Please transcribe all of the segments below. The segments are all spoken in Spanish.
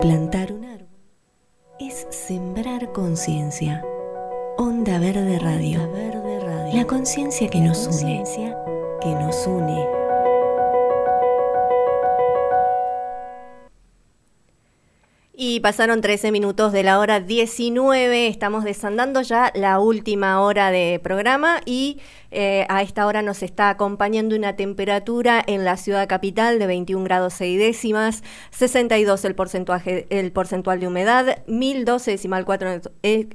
Plantar un árbol es sembrar conciencia. Onda Verde Radio. La conciencia que nos une. Y pasaron 13 minutos de la hora 19, estamos desandando ya la última hora de programa y a esta hora nos está acompañando una temperatura en la ciudad capital de 21 grados 6 décimas, 62 el porcentual de humedad, 1012,4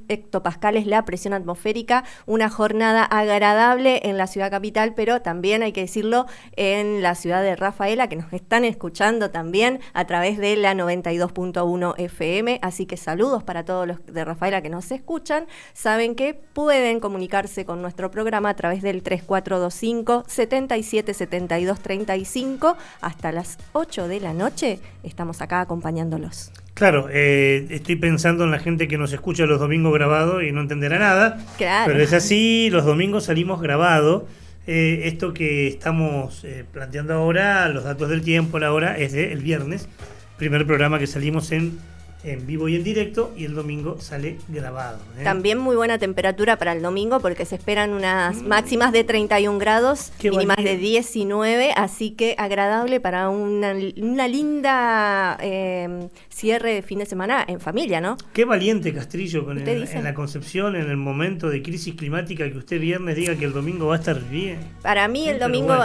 hectopascales la presión atmosférica, una jornada agradable en la ciudad capital, pero también hay que decirlo en la ciudad de Rafaela, que nos están escuchando también a través de la 92.1 FM, así que saludos para todos los de Rafaela que nos escuchan. Saben que pueden comunicarse con nuestro programa a través del 3425-777235 hasta las 8 de la noche. Estamos acá acompañándolos. Claro, estoy pensando en la gente que nos escucha los domingos grabados y no entenderá nada, claro. Pero es así, los domingos salimos grabados. Esto que estamos planteando ahora, los datos del tiempo, la hora, es del viernes, primer programa que salimos en vivo y en directo, y el domingo sale grabado. También muy buena temperatura para el domingo porque se esperan unas máximas de 31 grados, mínimas de 19, así que agradable para una linda cierre de fin de semana en familia, ¿no? Qué valiente Castrillo en la concepción, en el momento de crisis climática, que usted viernes diga que el domingo va a estar bien. Para mí el domingo,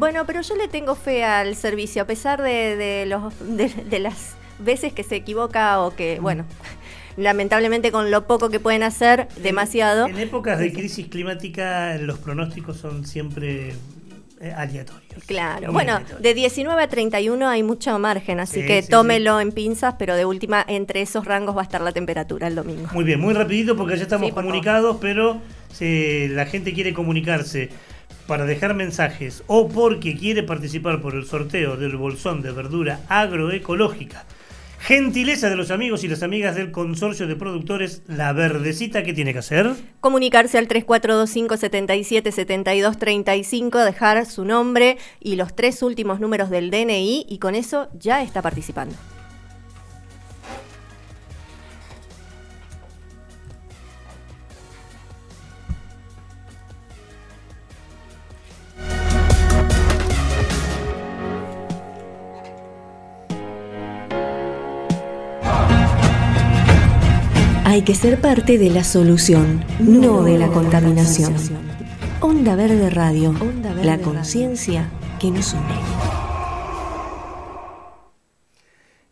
bueno, pero yo le tengo fe al servicio, a pesar de las veces que se equivoca o que, bueno, lamentablemente con lo poco que pueden hacer, demasiado. En épocas de crisis climática los pronósticos son siempre aleatorios. Claro, bueno, de 19 a 31 hay mucho margen, así que tómelo en pinzas, pero de última, entre esos rangos va a estar la temperatura el domingo. Muy bien, muy rapidito porque ya estamos comunicados, pero si la gente quiere comunicarse para dejar mensajes o porque quiere participar por el sorteo del bolsón de verdura agroecológica, gentileza de los amigos y las amigas del consorcio de productores La Verdecita, ¿qué tiene que hacer? Comunicarse al 3425-777235, dejar su nombre y los 3 últimos números del DNI y con eso ya está participando. Hay que ser parte de la solución, no de la contaminación. Onda Verde Radio, la conciencia que nos une.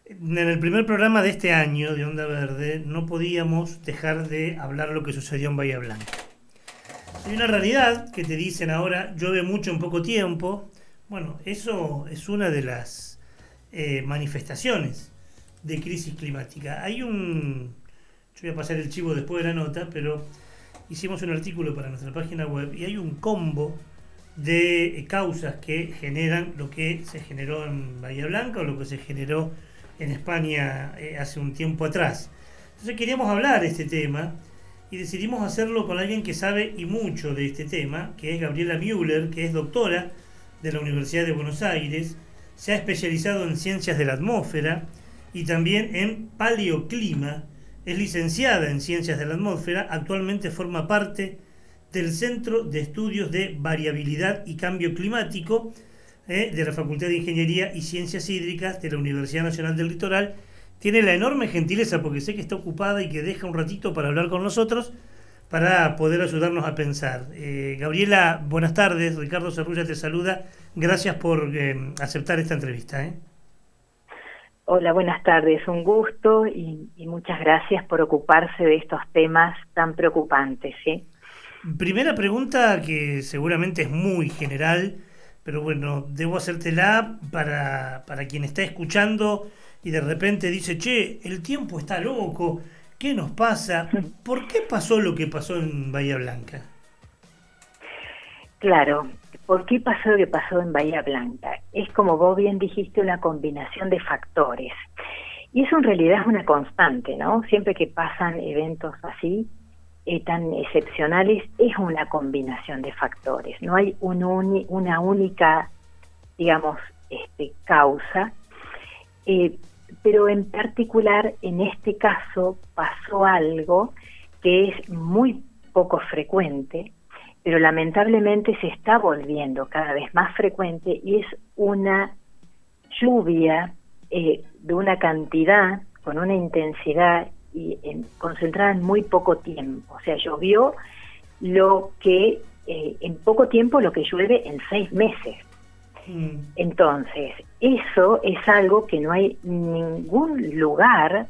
En el primer programa de este año de Onda Verde no podíamos dejar de hablar lo que sucedió en Bahía Blanca. Hay una realidad que te dicen ahora, llueve mucho en poco tiempo. Bueno, eso es una de las manifestaciones de crisis climática. Yo voy a pasar el chivo después de la nota, pero hicimos un artículo para nuestra página web y hay un combo de causas que generan lo que se generó en Bahía Blanca o lo que se generó en España hace un tiempo atrás. Entonces queríamos hablar de este tema y decidimos hacerlo con alguien que sabe y mucho de este tema, que es Gabriela Müller, que es doctora de la Universidad de Buenos Aires, se ha especializado en ciencias de la atmósfera y también en paleoclima. Es licenciada en Ciencias de la Atmósfera, actualmente forma parte del Centro de Estudios de Variabilidad y Cambio Climático de la Facultad de Ingeniería y Ciencias Hídricas de la Universidad Nacional del Litoral. Tiene la enorme gentileza, porque sé que está ocupada y que deja un ratito para hablar con nosotros, para poder ayudarnos a pensar. Gabriela, buenas tardes. Ricardo Cerrulla te saluda. Gracias por aceptar esta entrevista. Hola, buenas tardes, un gusto y muchas gracias por ocuparse de estos temas tan preocupantes, ¿sí? Primera pregunta que seguramente es muy general, pero bueno, debo hacértela para quien está escuchando y de repente dice, che, el tiempo está loco, ¿qué nos pasa? ¿Por qué pasó lo que pasó en Bahía Blanca? Claro, ¿por qué pasó lo que pasó en Bahía Blanca? Es, como vos bien dijiste, una combinación de factores. Y eso en realidad es una constante, ¿no? Siempre que pasan eventos así, tan excepcionales, es una combinación de factores. No hay una única, digamos, causa. pero en particular en este caso pasó algo que es muy poco frecuente, pero lamentablemente se está volviendo cada vez más frecuente, y es una lluvia de una cantidad, con una intensidad concentrada en muy poco tiempo. O sea, llovió lo que en poco tiempo lo que llueve en 6 meses. Entonces, eso es algo que no hay ningún lugar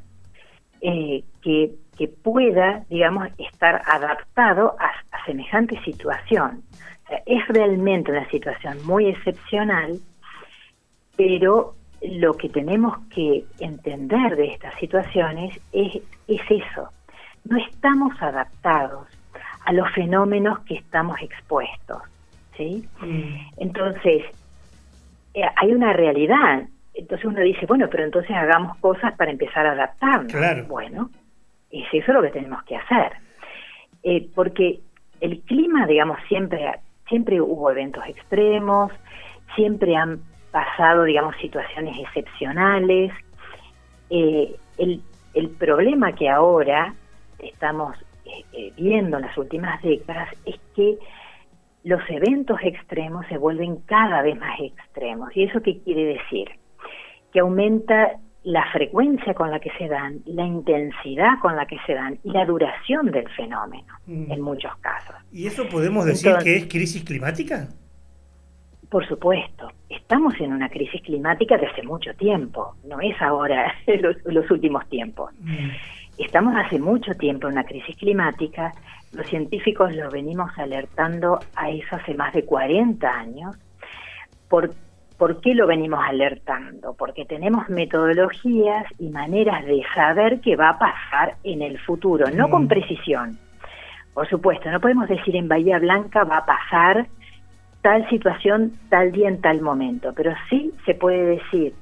que pueda, digamos, estar adaptado a semejante situación. O sea, es realmente una situación muy excepcional, pero lo que tenemos que entender de estas situaciones es eso. No estamos adaptados a los fenómenos que estamos expuestos, ¿sí? Entonces, hay una realidad. Entonces uno dice, bueno, pero entonces hagamos cosas para empezar a adaptarnos. Claro. Bueno, es eso lo que tenemos que hacer. Porque el clima, digamos, siempre hubo eventos extremos, siempre han pasado, digamos, situaciones excepcionales. El problema que ahora estamos viendo en las últimas décadas es que los eventos extremos se vuelven cada vez más extremos. ¿Y eso qué quiere decir? Que aumenta la frecuencia con la que se dan, la intensidad con la que se dan y la duración del fenómeno, en muchos casos. ¿Y eso podemos decir que es crisis climática? Por supuesto, estamos en una crisis climática desde mucho tiempo, no es ahora los últimos tiempos. Estamos hace mucho tiempo en una crisis climática. Los científicos lo venimos alertando a eso hace más de 40 años. ¿Por qué lo venimos alertando? Porque tenemos metodologías y maneras de saber qué va a pasar en el futuro, no con precisión. Por supuesto, no podemos decir en Bahía Blanca va a pasar tal situación, tal día, en tal momento, pero sí se puede decir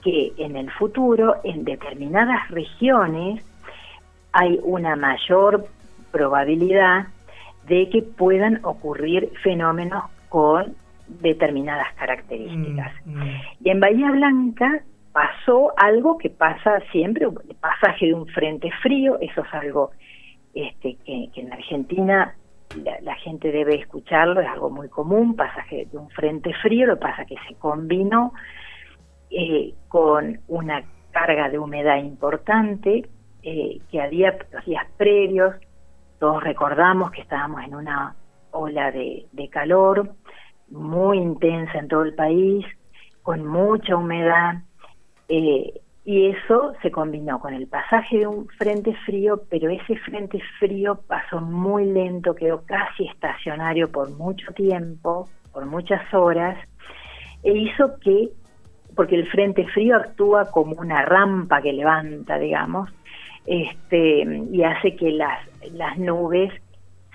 que en el futuro, en determinadas regiones, hay una mayor probabilidad de que puedan ocurrir fenómenos con determinadas características. Y en Bahía Blanca pasó algo que pasa siempre, el pasaje de un frente frío. Eso es algo que en Argentina la gente debe escucharlo, es algo muy común, pasaje de un frente frío. Lo que pasa que se combinó con una carga de humedad importante que había los días previos. Todos recordamos que estábamos en una ola de calor muy intensa en todo el país, con mucha humedad, y eso se combinó con el pasaje de un frente frío, pero ese frente frío pasó muy lento, quedó casi estacionario por mucho tiempo, por muchas horas, e hizo que, porque el frente frío actúa como una rampa que levanta, digamos, y hace que las nubes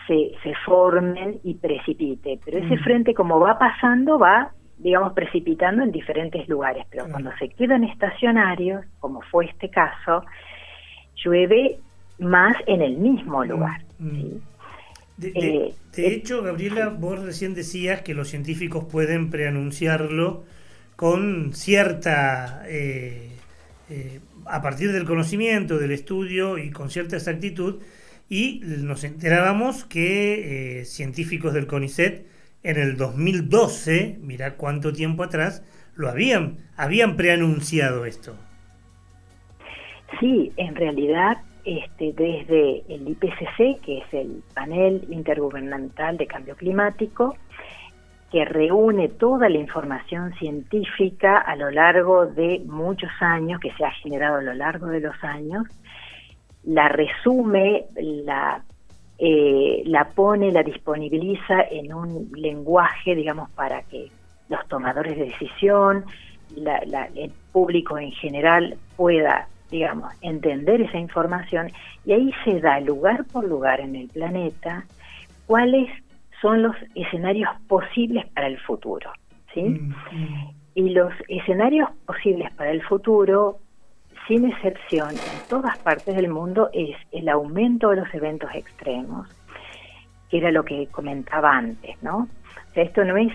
se formen y precipite, pero ese frente, como va pasando, va, digamos, precipitando en diferentes lugares, pero cuando se quedan estacionarios, como fue este caso, llueve más en el mismo lugar. ¿Sí? De hecho, Gabriela, vos recién decías que los científicos pueden preanunciarlo con cierta a partir del conocimiento, del estudio y con cierta exactitud. Y nos enterábamos que científicos del CONICET en el 2012, mirá cuánto tiempo atrás, lo habían preanunciado esto. Sí, en realidad desde el IPCC, que es el Panel Intergubernamental de Cambio Climático, que reúne toda la información científica a lo largo de muchos años, que se ha generado a lo largo de los años, la resume, la pone, la disponibiliza en un lenguaje, digamos, para que los tomadores de decisión, el público en general pueda, digamos, entender esa información, y ahí se da lugar por lugar en el planeta cuáles son los escenarios posibles para el futuro, ¿sí? Y los escenarios posibles para el futuro, sin excepción, en todas partes del mundo, es el aumento de los eventos extremos, que era lo que comentaba antes, ¿no? O sea, esto no es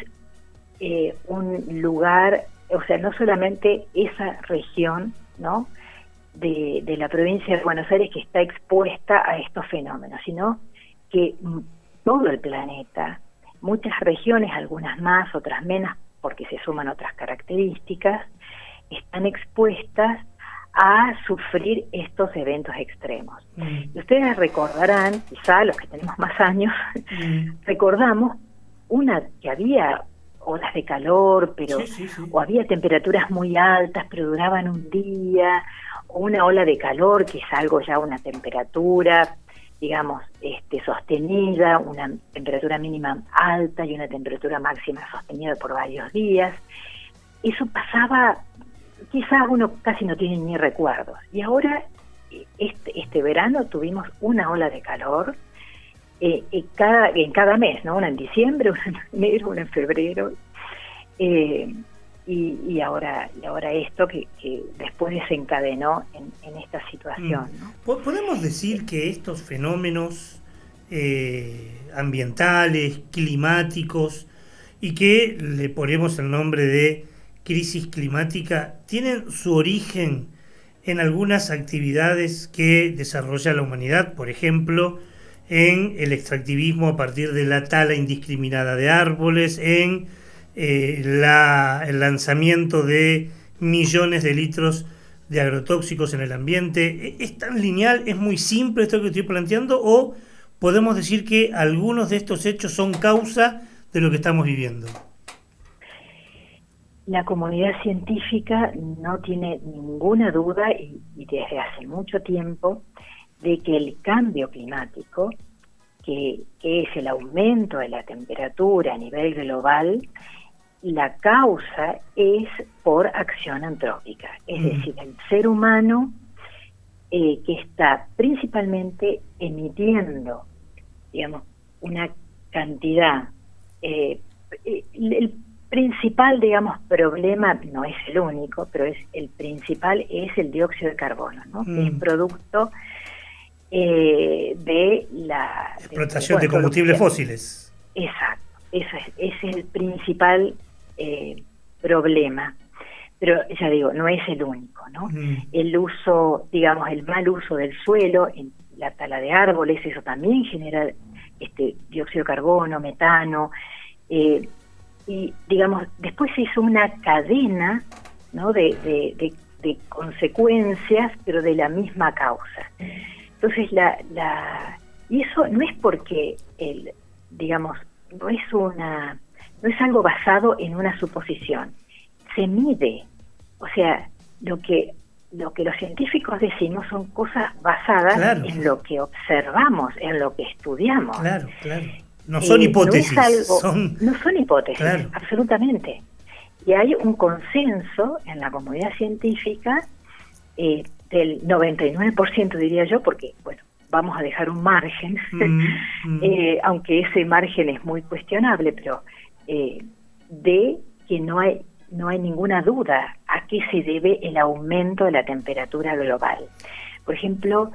un lugar, o sea, no solamente esa región ¿no?, de la provincia de Buenos Aires que está expuesta a estos fenómenos, sino que todo el planeta, muchas regiones, algunas más, otras menos, porque se suman otras características, están expuestas a sufrir estos eventos extremos. Y ustedes recordarán, quizá los que tenemos más años, recordamos que había olas de calor, pero o había temperaturas muy altas, pero duraban un día, o una ola de calor, que es algo ya una temperatura, digamos, sostenida, una temperatura mínima alta y una temperatura máxima sostenida por varios días. Eso pasaba, quizás uno casi no tiene ni recuerdos. Y ahora, este verano tuvimos una ola de calor en cada mes, ¿no? Una en diciembre, una en enero, una en febrero, y ahora esto que después desencadenó en esta situación, ¿no? ¿Podemos decir que estos fenómenos ambientales, climáticos, y que le ponemos el nombre de crisis climática, tienen su origen en algunas actividades que desarrolla la humanidad? Por ejemplo, en el extractivismo a partir de la tala indiscriminada de árboles, en el lanzamiento de millones de litros de agrotóxicos en el ambiente. ¿Es tan lineal, es muy simple esto que estoy planteando, o podemos decir que algunos de estos hechos son causa de lo que estamos viviendo? La comunidad científica no tiene ninguna duda, y desde hace mucho tiempo, de que el cambio climático, que es el aumento de la temperatura a nivel global, la causa es por acción antrópica, es decir, el ser humano que está principalmente emitiendo, digamos, una cantidad, el principal, digamos, problema, no es el único, pero el principal es el dióxido de carbono, ¿no? Que es producto de la explotación de combustibles fósiles. Exacto, eso es el principal problema, pero ya digo, no es el único, ¿no? El uso, digamos, el mal uso del suelo, en la tala de árboles, eso también genera dióxido de carbono, metano, y digamos, después se hizo una cadena, ¿no?, de consecuencias, pero de la misma causa. Entonces, y eso no es porque, digamos, no es algo basado en una suposición, se mide, o sea, lo que los científicos decimos son cosas basadas en lo que observamos, en lo que estudiamos. Claro. No son hipótesis. No son hipótesis, claro, absolutamente. Y hay un consenso en la comunidad científica del 99%, diría yo, porque, bueno, vamos a dejar un margen, aunque ese margen es muy cuestionable, pero de que no hay ninguna duda a qué se debe el aumento de la temperatura global. Por ejemplo,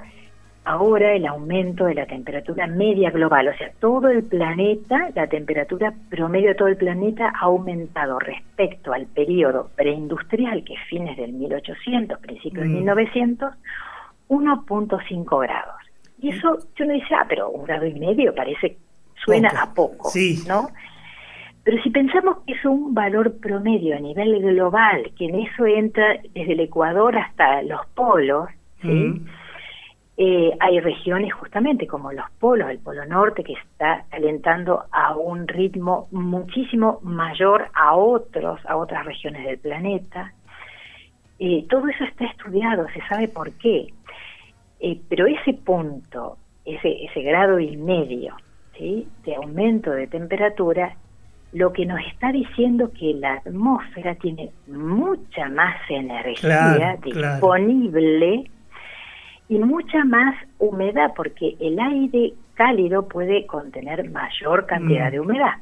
ahora el aumento de la temperatura media global, o sea, todo el planeta, la temperatura promedio de todo el planeta ha aumentado respecto al periodo preindustrial, que es fines del 1800, principios del 1900, 1.5 grados. Y eso, uno dice, pero 1,5 grados suena a poco, ¿no? Pero si pensamos que es un valor promedio a nivel global, que en eso entra desde el Ecuador hasta los polos, ¿sí? Hay regiones justamente como los polos, el Polo Norte, que está calentando a un ritmo muchísimo mayor a otras regiones del planeta. Todo eso está estudiado, se sabe por qué. Pero ese punto, ese grado y medio, ¿sí?, de aumento de temperatura, lo que nos está diciendo que la atmósfera tiene mucha más energía disponible y mucha más humedad, porque el aire cálido puede contener mayor cantidad de humedad.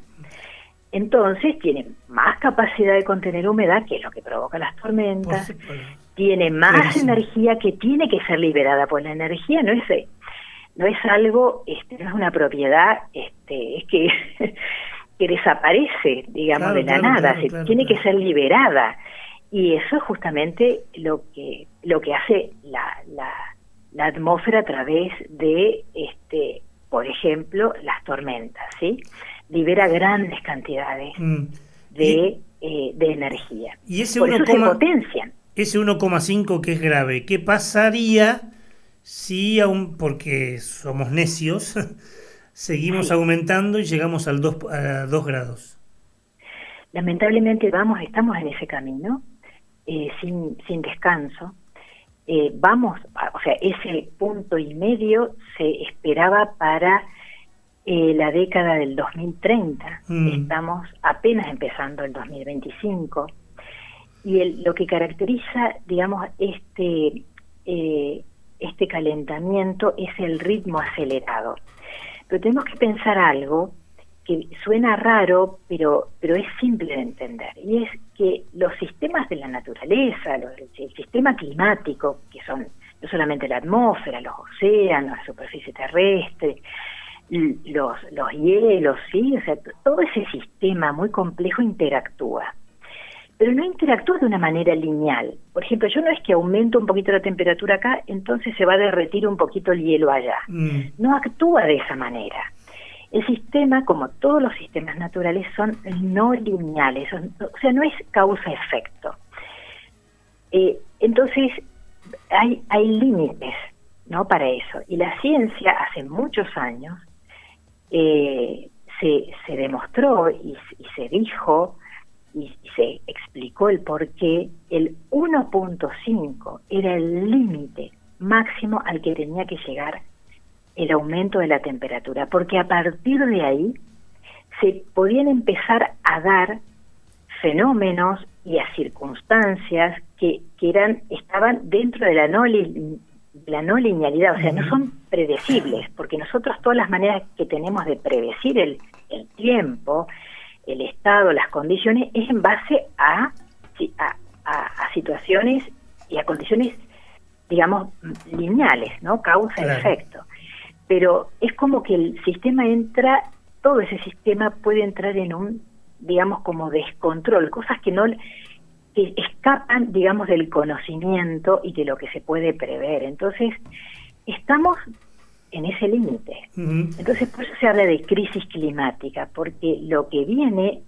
Entonces tiene más capacidad de contener humedad, que es lo que provoca las tormentas, tiene más energía que tiene que ser liberada, pues la energía no es algo, no es una propiedad, es que que desaparece, digamos, de la nada, tiene que ser liberada. Y eso es justamente lo que hace la atmósfera a través de, por ejemplo, las tormentas, ¿sí? Libera grandes cantidades de energía. Y ese por eso se potencian. Ese 1,5 que es grave, ¿qué pasaría si, aún porque somos necios, seguimos aumentando y llegamos a 2 grados? Lamentablemente estamos en ese camino, sin descanso. O sea, ese 1,5 se esperaba para la década del 2030. Estamos apenas empezando el 2025. Y lo que caracteriza, digamos, este calentamiento es el ritmo acelerado. Pero tenemos que pensar algo que suena raro, pero es simple de entender, y es que los sistemas de la naturaleza, el sistema climático, que son no solamente la atmósfera, los océanos, la superficie terrestre, los hielos, ¿sí? O sea, todo ese sistema muy complejo interactúa, pero no interactúa de una manera lineal. Por ejemplo, yo no es que aumento un poquito la temperatura acá, entonces se va a derretir un poquito el hielo allá. No actúa de esa manera. El sistema, como todos los sistemas naturales, son no lineales, o sea, no es causa-efecto. Entonces, hay límites, ¿no?, para eso. Y la ciencia, hace muchos años, se demostró y se dijo y se explicó el por qué el 1,5 era el límite máximo al que tenía que llegar el aumento de la temperatura, porque a partir de ahí se podían empezar a dar fenómenos y a circunstancias que estaban dentro de la no linealidad, o sea, no son predecibles, porque nosotros todas las maneras que tenemos de predecir el tiempo, el estado, las condiciones, es en base a situaciones y a condiciones, digamos, lineales, ¿no? Causa-efecto. Pero es como que el sistema todo ese sistema puede entrar en un, digamos, como descontrol, cosas que escapan, digamos, del conocimiento y de lo que se puede prever. Entonces, estamos en ese límite. Entonces, por eso se habla de crisis climática, porque lo que viene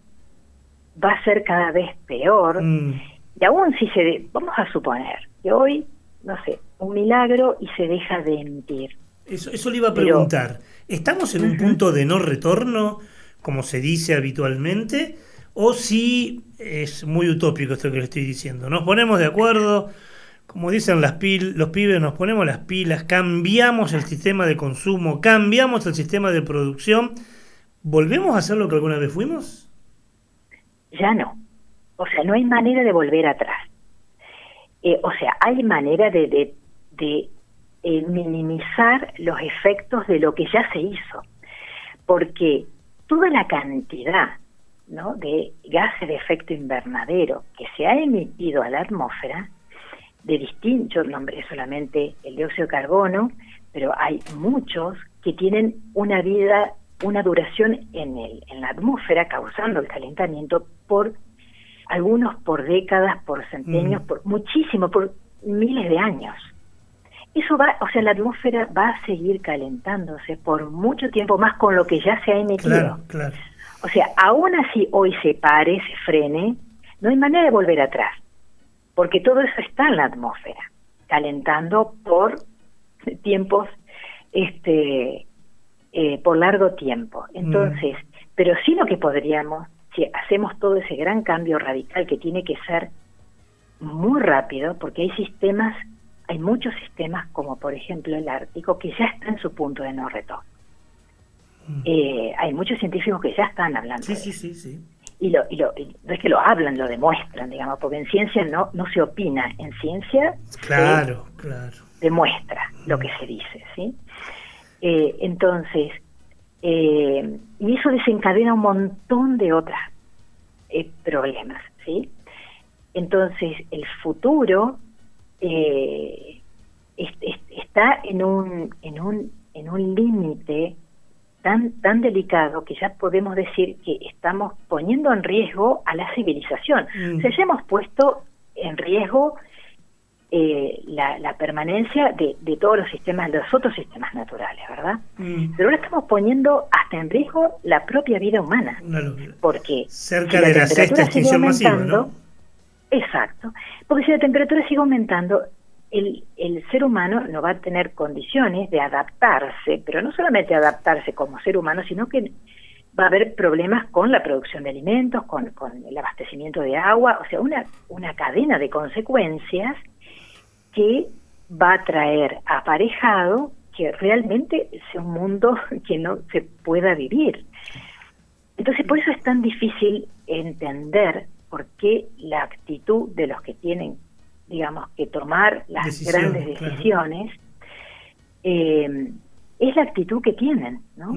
va a ser cada vez peor, y aún si vamos a suponer que hoy, no sé, un milagro y se deja de emitir. Eso le iba a preguntar. ¿Estamos en un punto de no retorno, como se dice habitualmente, o si es muy utópico esto que le estoy diciendo? Nos ponemos de acuerdo, como dicen los pibes, nos ponemos las pilas, cambiamos el sistema de consumo, cambiamos el sistema de producción, ¿volvemos a hacer lo que alguna vez fuimos? Ya no. O sea, no hay manera de volver atrás. O sea, hay manera de minimizar los efectos de lo que ya se hizo, porque toda la cantidad, ¿no?, de gases de efecto invernadero que se ha emitido a la atmósfera, yo nombré solamente el dióxido de carbono, pero hay muchos que tienen una duración en la atmósfera, causando el calentamiento algunos por décadas, por centenios, por miles de años. Eso la atmósfera va a seguir calentándose por mucho tiempo más con lo que ya se ha emitido. Claro. O sea, aún así hoy se frene, no hay manera de volver atrás, porque todo eso está en la atmósfera, calentando por tiempos, por largo tiempo. Entonces, pero sí lo que podríamos, si hacemos todo ese gran cambio radical que tiene que ser muy rápido, porque hay muchos sistemas, como por ejemplo el Ártico, que ya está en su punto de no retorno. Hay muchos científicos que ya están hablando de eso. Sí. Y no es que lo hablan, lo demuestran, digamos, porque en ciencia no se opina, en ciencia se demuestra lo que se dice, ¿sí? Entonces, y eso desencadena un montón de otros problemas, ¿sí? Entonces, el futuro está en un límite tan delicado que ya podemos decir que estamos poniendo en riesgo a la civilización. O sea, ya hemos puesto en riesgo la permanencia de todos los sistemas, los otros sistemas naturales, ¿verdad? Pero ahora estamos poniendo hasta en riesgo la propia vida humana, porque cerca de la sexta extinción masiva, ¿no? Exacto, porque si la temperatura sigue aumentando, el ser humano no va a tener condiciones de adaptarse, pero no solamente adaptarse como ser humano, sino que va a haber problemas con la producción de alimentos, con el abastecimiento de agua, o sea, una cadena de consecuencias que va a traer aparejado que realmente sea un mundo que no se pueda vivir. Entonces, por eso es tan difícil entender por qué la actitud de los que tienen, digamos, que tomar las grandes decisiones, es la actitud que tienen, ¿no?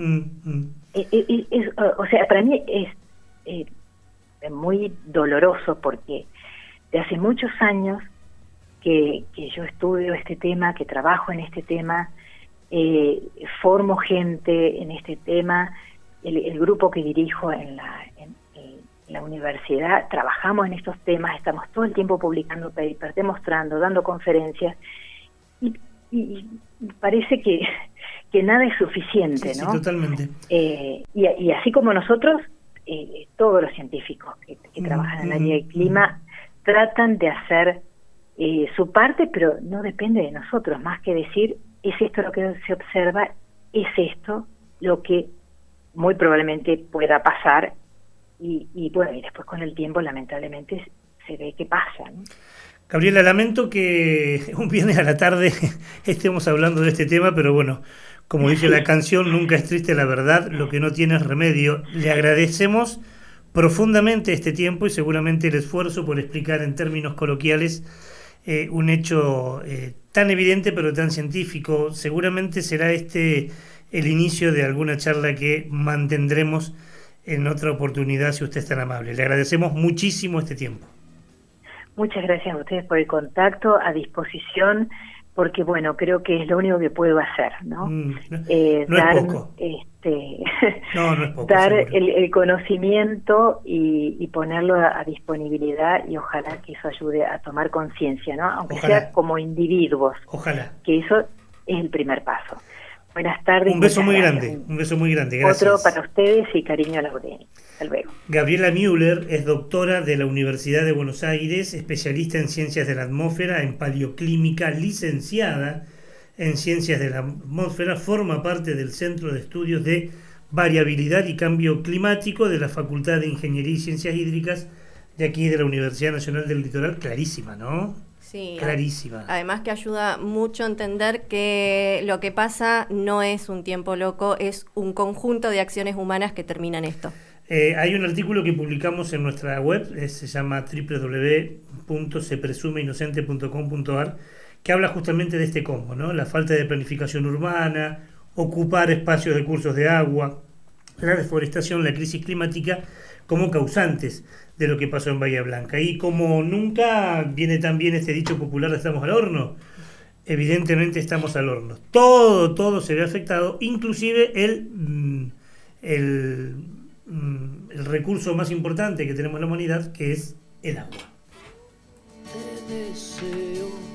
O sea, para mí es muy doloroso porque de hace muchos años que yo estudio este tema, que trabajo en este tema, formo gente en este tema, el grupo que dirijo en la universidad, trabajamos en estos temas, estamos todo el tiempo publicando papers, demostrando, dando conferencias, y parece que nada es suficiente, ¿no? Sí, totalmente. Y así como nosotros, todos los científicos que trabajan en el área del clima tratan de hacer su parte, pero no depende de nosotros, más que decir, es esto lo que se observa, es esto lo que muy probablemente pueda pasar, y bueno, y después con el tiempo lamentablemente se ve que pasa, ¿no? Gabriela, lamento que un viernes a la tarde estemos hablando de este tema, pero bueno, como dice la canción, nunca es triste la verdad, lo que no tiene es remedio. Le agradecemos profundamente este tiempo y seguramente el esfuerzo por explicar en términos coloquiales un hecho tan evidente pero tan científico. Seguramente será este el inicio de alguna charla que mantendremos en otra oportunidad, si usted es tan amable. Le agradecemos muchísimo este tiempo. Muchas gracias a ustedes por el contacto, a disposición, porque bueno, creo que es lo único que puedo hacer, ¿no? No dar, es poco. No es poco. Dar el conocimiento y ponerlo a disponibilidad, y ojalá que eso ayude a tomar conciencia, ¿no? Aunque sea como individuos. Ojalá. Que eso es el primer paso. Buenas tardes. Un beso muy grande, gracias. Otro para ustedes y cariño a Laureni. Hasta luego. Gabriela Müller es doctora de la Universidad de Buenos Aires, especialista en ciencias de la atmósfera, en paleoclímica, licenciada en ciencias de la atmósfera, forma parte del Centro de Estudios de Variabilidad y Cambio Climático de la Facultad de Ingeniería y Ciencias Hídricas de aquí de la Universidad Nacional del Litoral. Clarísima, ¿no? Sí, clarísima. Además que ayuda mucho a entender que lo que pasa no es un tiempo loco, es un conjunto de acciones humanas que terminan esto. Hay un artículo que publicamos en nuestra web, se llama www.sepresumeinocente.com.ar, que habla justamente de este combo, ¿no? La falta de planificación urbana, ocupar espacios de cursos de agua, la deforestación, la crisis climática como causantes de lo que pasó en Bahía Blanca. Y como nunca viene tan bien este dicho popular de estamos al horno, evidentemente estamos al horno. Todo se ve afectado, inclusive el recurso más importante que tenemos en la humanidad, que es el agua.